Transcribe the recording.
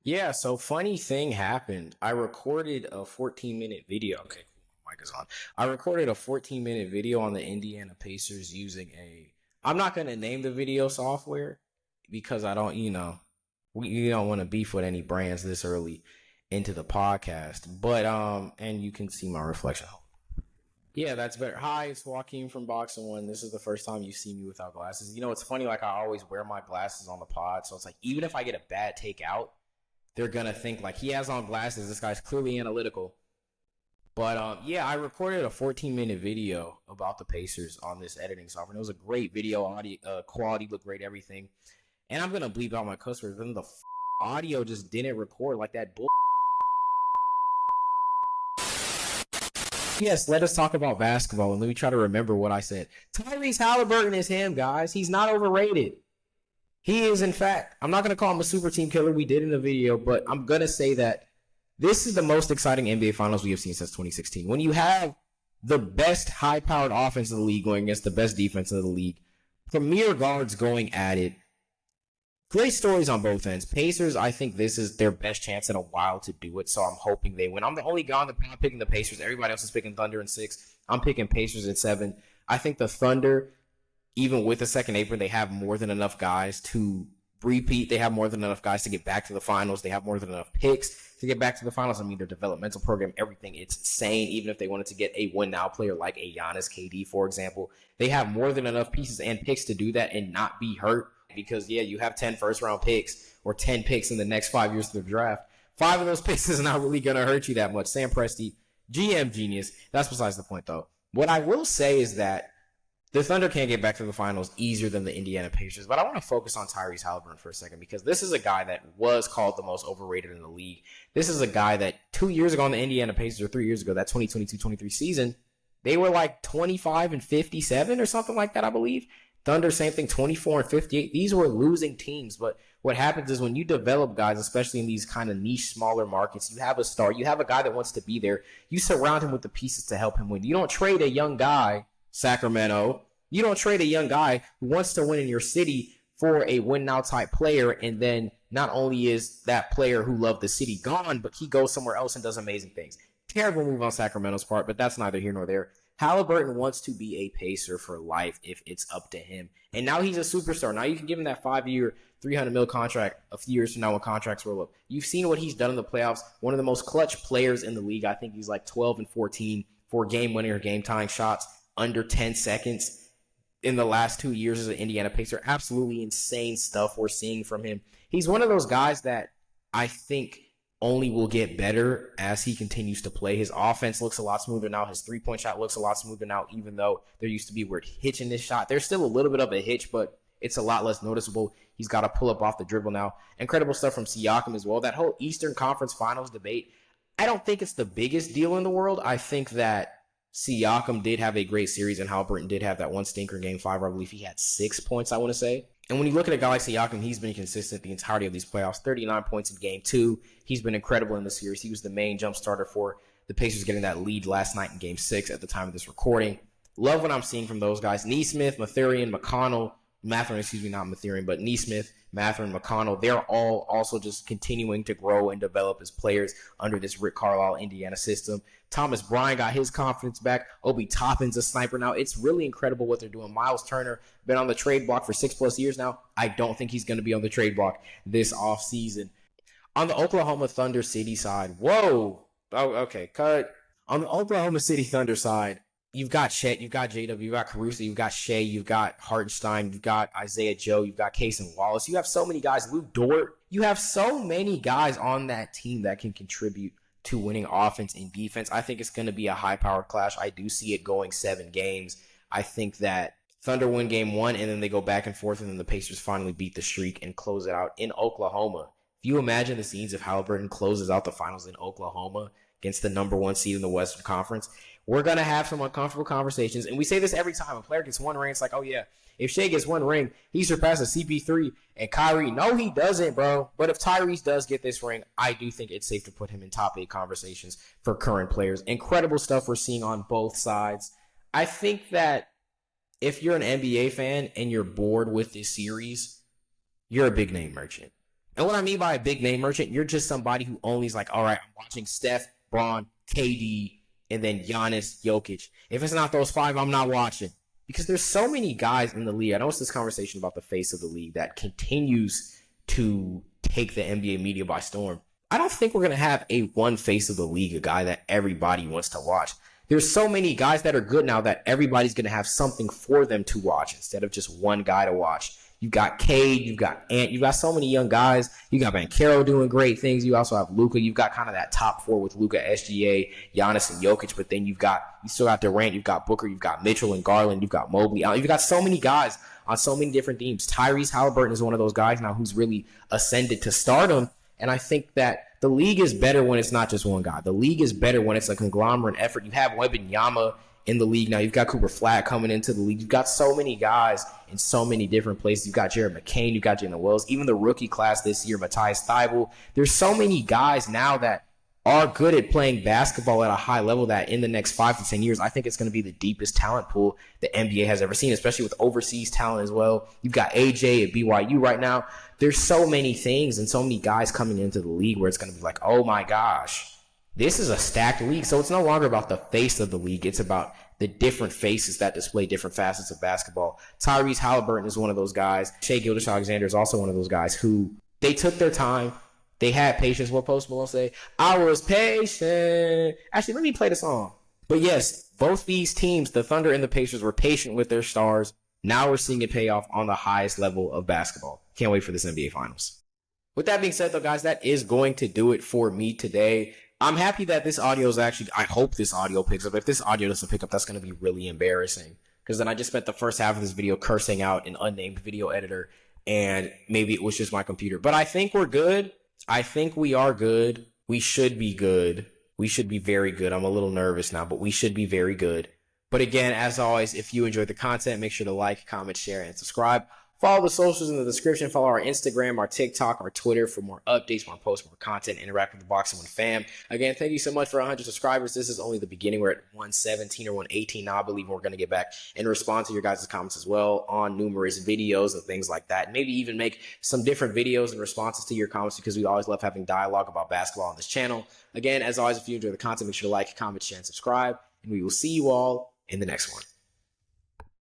Yeah, so funny thing happened. I recorded a 14-minute video. Okay, cool. Mic is on. I recorded a 14-minute video on the Indiana Pacers using I'm not going to name the video software because I don't, you don't want to beef with any brands this early into the podcast. But and you can see my reflection. Yeah, that's better. Hi, it's Joachim from BoxInOne. This is the first time you see me without glasses. It's funny, like I always wear my glasses on the pod, so it's like even if I get a bad take out, they're gonna think like he has on glasses. This guy's clearly analytical. But yeah, I recorded a 14-minute video about the Pacers on this editing software. And it was a great video, audio quality looked great, everything. And I'm gonna bleep out my cuss words. Then the audio just didn't record like that bull. Yes, let us talk about basketball, and let me try to remember what I said. Tyrese Haliburton is him, guys. He's not overrated. He is, in fact, I'm not going to call him a super team killer. We did in the video, but I'm going to say that this is the most exciting NBA Finals we have seen since 2016. When you have the best high-powered offense in the league going against the best defense in the league, premier guards going at it, great stories on both ends. Pacers, I think this is their best chance in a while to do it, so I'm hoping they win. I'm the only guy on the pod picking the Pacers. Everybody else is picking Thunder in 6. I'm picking Pacers in 7. I think the Thunder, even with the second apron, they have more than enough guys to repeat. They have more than enough guys to get back to the finals. They have more than enough picks to get back to the finals. I mean, their developmental program, everything, it's insane. Even if they wanted to get a win-now player like a Giannis KD, for example, they have more than enough pieces and picks to do that and not be hurt. Because, yeah, you have 10 first-round picks or 10 picks in the next 5 years of the draft. 5 of those picks is not really going to hurt you that much. Sam Presti, GM genius. That's besides the point, though. What I will say is that the Thunder can't get back to the finals easier than the Indiana Pacers, but I want to focus on Tyrese Haliburton for a second because this is a guy that was called the most overrated in the league. This is a guy that 2 years ago on the Indiana Pacers, or 3 years ago, that 2022-23 season, they were like 25-57 or something like that, I believe. Thunder, same thing, 24-58. These were losing teams, but what happens is when you develop guys, especially in these kind of niche, smaller markets, you have a star, you have a guy that wants to be there, you surround him with the pieces to help him win. You don't trade a young guy, Sacramento, you don't trade a young guy who wants to win in your city for a win-now type player, and then not only is that player who loved the city gone, but he goes somewhere else and does amazing things. Terrible move on Sacramento's part, but that's neither here nor there. Halliburton wants to be a Pacer for life if it's up to him. And now he's a superstar. Now you can give him that 5-year, $300 million contract a few years from now when contracts roll up. You've seen what he's done in the playoffs. One of the most clutch players in the league. I think he's like 12-14 for game-winning or game-tying shots under 10 seconds in the last 2 years as an Indiana Pacer. Absolutely insane stuff we're seeing from him. He's one of those guys that I think only will get better as he continues to play. His offense looks a lot smoother now. His three-point shot looks a lot smoother now, even though there used to be a weird hitch in this shot. There's still a little bit of a hitch, but it's a lot less noticeable. He's got to pull up off the dribble now. Incredible stuff from Siakam as well. That whole Eastern Conference Finals debate, I don't think it's the biggest deal in the world. I think that Siakam did have a great series, and Haliburton did have that one stinker in Game 5 where I believe he had 6 points, I want to say. And when you look at a guy like Siakam, he's been consistent the entirety of these playoffs. 39 points in Game 2. He's been incredible in the series. He was the main jump starter for the Pacers getting that lead last night in Game 6 at the time of this recording. Love what I'm seeing from those guys. Nesmith, Mathurin, not Mathurin, but Nesmith, Mathurin, McConnell, they're all also just continuing to grow and develop as players under this Rick Carlisle Indiana system. Thomas Bryant got his confidence back. Obi Toppin's a sniper now. It's really incredible what they're doing. Miles Turner, been on the trade block for 6+ years now. I don't think he's going to be on the trade block this offseason. On the Oklahoma Thunder City side, whoa. Oh, okay, cut. On the Oklahoma City Thunder side, you've got Chet, you've got JW, you've got Caruso, you've got Shea, you've got Hartenstein, you've got Isaiah Joe, you've got Cason Wallace. You have so many guys. Lou Dort. You have so many guys on that team that can contribute to winning offense and defense. I think it's going to be a high-powered clash. I do see it going 7 games. I think that Thunder win Game 1, and then they go back and forth, and then the Pacers finally beat the streak and close it out in Oklahoma. If you imagine the scenes if Haliburton closes out the finals in Oklahoma against the number 1 seed in the Western Conference, we're going to have some uncomfortable conversations. And we say this every time. A player gets 1 ring, it's like, oh, yeah, if Shea gets 1 ring, he surpasses CP3 and Kyrie. No, he doesn't, bro. But if Tyrese does get this ring, I do think it's safe to put him in top 8 conversations for current players. Incredible stuff we're seeing on both sides. I think that if you're an NBA fan and you're bored with this series, you're a big name merchant. And what I mean by a big name merchant, you're just somebody who only is like, all right, I'm watching Steph, Braun, KD, and then Giannis, Jokic. If it's not those five, I'm not watching. Because there's so many guys in the league. I know it's this conversation about the face of the league that continues to take the NBA media by storm. I don't think we're going to have a one face of the league, a guy that everybody wants to watch. There's so many guys that are good now that everybody's going to have something for them to watch instead of just one guy to watch. You got Cade, you got Ant, you got so many young guys. You got Banchero doing great things. You also have Luka. You've got kind of that top four with Luka, SGA, Giannis, and Jokic. But then you still got Durant, you've got Booker, you've got Mitchell and Garland, you've got Mobley. You've got so many guys on so many different teams. Tyrese Haliburton is one of those guys now who's really ascended to stardom. And I think that the league is better when it's not just one guy. The league is better when it's a conglomerate effort. You have Wembanyama in the league now. You've got Cooper Flag coming into the league. You've got so many guys in so many different places. You've got Jared McCain. You've got Jalen Wells. Even the rookie class this year, Matthias Thybulle. There's so many guys now that are good at playing basketball at a high level that in the next 5 to 10 years, I think it's going to be the deepest talent pool the NBA has ever seen, especially with overseas talent as well. You've got AJ at BYU right now. There's so many things and so many guys coming into the league where it's going to be like, oh my gosh, this is a stacked league. So it's no longer about the face of the league. It's about the different faces that display different facets of basketball. Tyrese Haliburton is one of those guys. Shai Gilgeous-Alexander is also one of those guys who they took their time. They had patience. What Post Malone say? I was patient. Actually, let me play the song. But yes, both these teams, the Thunder and the Pacers, were patient with their stars. Now we're seeing it pay off on the highest level of basketball. Can't wait for this NBA Finals. With that being said, though, guys, that is going to do it for me today. I'm happy that this audio is actually, I hope this audio picks up. If this audio doesn't pick up, that's going to be really embarrassing. Because then I just spent the first half of this video cursing out an unnamed video editor, and maybe it was just my computer. But I think we're good. I think we are good. We should be good. We should be very good. I'm a little nervous now, but we should be very good. But again, as always, if you enjoyed the content, make sure to like, comment, share, and subscribe. Follow the socials in the description. Follow our Instagram, our TikTok, our Twitter for more updates, more posts, more content, interact with the BoxInOne fam. Again, thank you so much for 100 subscribers. This is only the beginning. We're at 117 or 118 now. I believe we're going to get back and respond to your guys' comments as well on numerous videos and things like that. Maybe even make some different videos and responses to your comments because we always love having dialogue about basketball on this channel. Again, as always, if you enjoy the content, make sure to like, comment, share, and subscribe. And we will see you all in the next one.